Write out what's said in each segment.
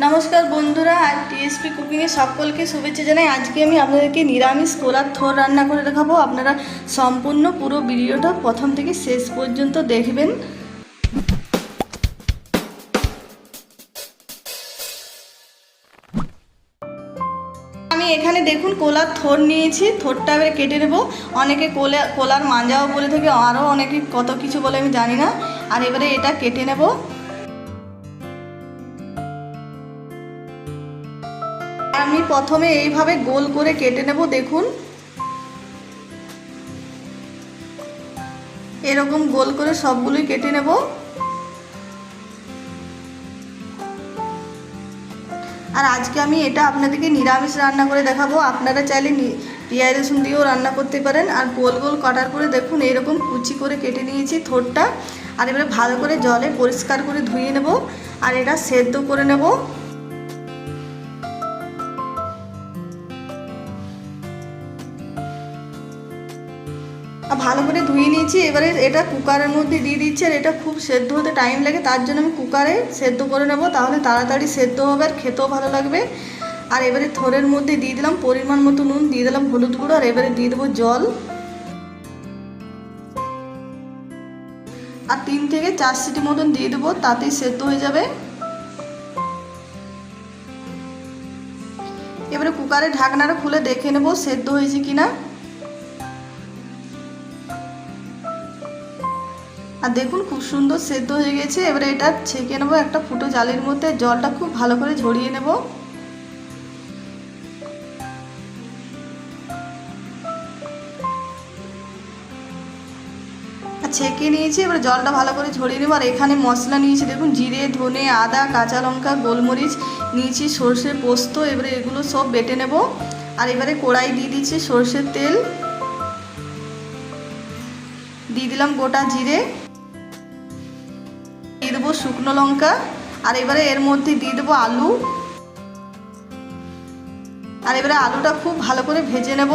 नमस्कार बंधुरा आज टीएसपी कुकिंगे सकलके शुभेच्छा जानाई। आज के आमी आपनादेरके निरामिष कोलार थोर रान्ना करे देखाबो। आपनारा सम्पूर्ण पुरो भिडियोटा प्रथम थेके शेष पर्यन्त देखबेन। আমি এখানে দেখুন কোলার থোর নিয়েছি, থোরটা এবারে কেটে নেব। অনেকে কোলার মাঞ্জাও বলে থাকে, আরও অনেকে কত কিছু বলে আমি জানি না। আর এবারে এটা কেটে নেব। আমি প্রথমে এইভাবে গোল করে কেটে নেব। দেখুন এরকম গোল করে সবগুলোই কেটে নেব। আর আজকে আমি এটা আপনাদেরকে নিরামিষ রান্না করে দেখাবো। আপনারা চাইলে পেঁয়াজ রসুন দিয়েও রান্না করতে পারেন। আর গোল গোল কাটার পরে দেখুন এরকম কুচি করে কেটে নিয়েছি থোরটা। আর এবারে ভালো করে জলে পরিষ্কার করে ধুয়ে নেব আর এটা সেদ্ধ করে নেব। ভালো করে ধুয়ে নিয়েছি। এবারে এটা কুকারের মধ্যে দিয়ে দিচ্ছি। আর এটা খুব সেদ্ধ হতে টাইম লাগে, তার জন্য আমি কুকারে সেদ্ধ করে নেব, তাহলে তাড়াতাড়ি সেদ্ধ হবে আর খেতেও ভালো লাগবে। আর এবারে থোরের মধ্যে দিয়ে দিলাম পরিমাণ মতো নুন, দিয়ে দিলাম হলুদ গুঁড়ো, আর এবারে দিয়ে দেবো জল। আর 3 থেকে 4 সিটি মতন দিয়ে দেবো, তাতেই সেদ্ধ হয়ে যাবে। এবারে কুকারের ঢাকনাটা খুলে দেখে নেব সেদ্ধ হয়েছে কিনা। আর দেখুন খুব সুন্দর সেদ্ধ হয়ে গেছে। এবারে এটা ছেঁকে নেব একটা ফুটো জালের মধ্যে। জলটা খুব ভালো করে ঝরিয়ে নেব। আর ছেঁকে নিয়েছি, এবারে জলটা ভালো করে ঝরিয়ে নেব। আর এখানে মশলা নিয়েছি দেখুন, জিরে, ধনে, আদা, কাঁচা লঙ্কা, গোলমরিচ নিয়েছি, সর্ষে, পোস্ত। এবারে এগুলো সব বেটে নেব। আর এবারে কড়াই দিয়ে দিচ্ছি সর্ষের তেল, দিয়ে দিলাম গোটা জিরে, দিয়ে দেবো শুকনো লঙ্কা। আর এবারে এর মধ্যে দিয়ে দেবো আলু। আর এবারে আলুটা খুব ভালো করে ভেজে নেব।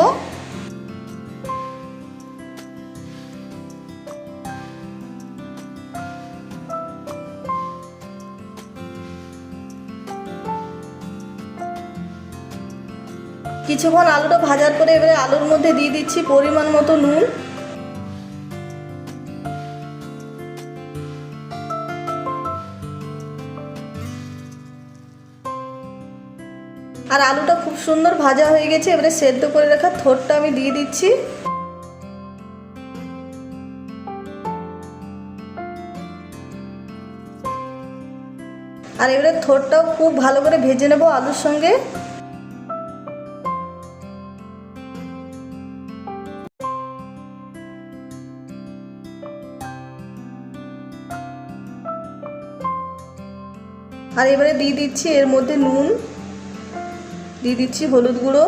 কিছুক্ষণ আলুটা ভাজার পরে এবারে আলুর মধ্যে দিয়ে দিচ্ছি পরিমাণ মতো নুন। আর আলুটা খুব সুন্দর ভাজা হয়ে গেছে। এবারে সেদ্ধ করে রাখা থোরটা আমি দিয়ে দিচ্ছি। আর এবারে থোরটাও খুব ভালো করে ভেজে নেব আলুর সঙ্গে। আর এবারে দিয়ে দিচ্ছি এর মধ্যে নুন, দিয়ে দিচ্ছি হলুদ গুঁড়ো,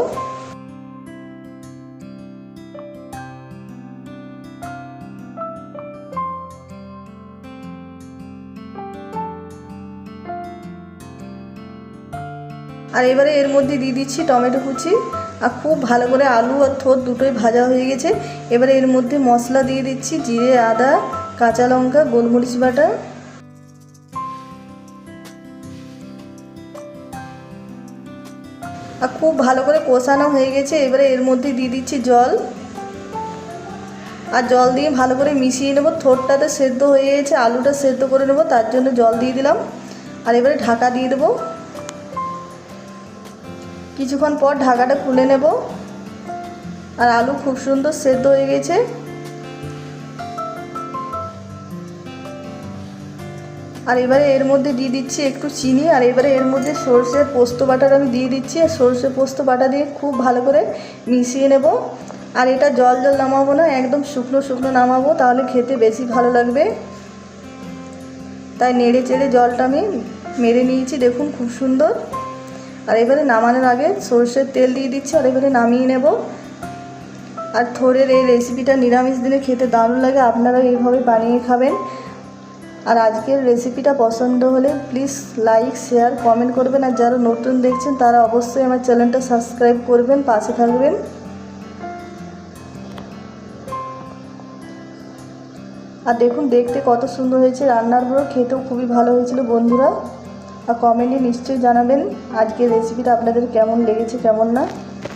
আর এবারে এর মধ্যে দিয়ে দিচ্ছি টমেটো কুচি। আর খুব ভালো করে আলু আর থোর দুটোই ভাজা হয়ে গেছে। এবারে এর মধ্যে মশলা দিয়ে দিচ্ছি, জিরে, আদা, কাঁচা লঙ্কা, গোলমরিচ বাটা। আর খুব ভালো করে কষানো হয়ে গেছে। এবারে এর মধ্যে দিয়ে দিচ্ছি জল। আর জল দিয়ে ভালো করে মিশিয়ে নেব। থোরটাতে সেদ্ধ হয়ে গেছে, আলুটা সেদ্ধ করে নেব, তার জন্য জল দিয়ে দিলাম। আর এবারে ঢাকা দিয়ে দেবো। কিছুক্ষণ পর ঢাকাটা খুলে নেব। আর আলু খুব সুন্দর সেদ্ধ হয়ে গেছে। আর এবারে এর মধ্যে দিয়ে দিচ্ছি একটু চিনি। আর এবারে এর মধ্যে সর্ষে পোস্ত বাটাটা আমি দিয়ে দিচ্ছি। আর সর্ষে পোস্ত বাটা দিয়ে খুব ভালো করে মিশিয়ে নেব। আর এটা জল জল নামাবো না, একদম শুকনো শুকনো নামাবো, তাহলে খেতে বেশি ভালো লাগবে। তাই নেড়ে চেড়ে জলটা আমি মেরে নিয়েছি, দেখুন খুব সুন্দর। আর এবারে নামানোর আগে সর্ষের তেল দিয়ে দিচ্ছি। আর এবারে নামিয়ে নেব। আর থোরের এই রেসিপিটা নিরামিষ দিনে খেতে দারুণ লাগে, আপনারা এইভাবে বানিয়ে খাবেন। আর আজকের রেসিপিটা পছন্দ হলে প্লিজ লাইক, শেয়ার, কমেন্ট করবেন। আর যারা নতুন দেখছেন তারা অবশ্যই আমার চ্যানেলটা সাবস্ক্রাইব করবেন, পাশে থাকবেন। আর দেখুন দেখতে কত সুন্দর হয়েছে, রান্নার পর খেতেও খুবই ভালো হয়েছিল বন্ধুরা। আর কমেন্টে নিশ্চয়ই জানাবেন আজকের রেসিপিটা আপনাদের কেমন লেগেছে কেমন না।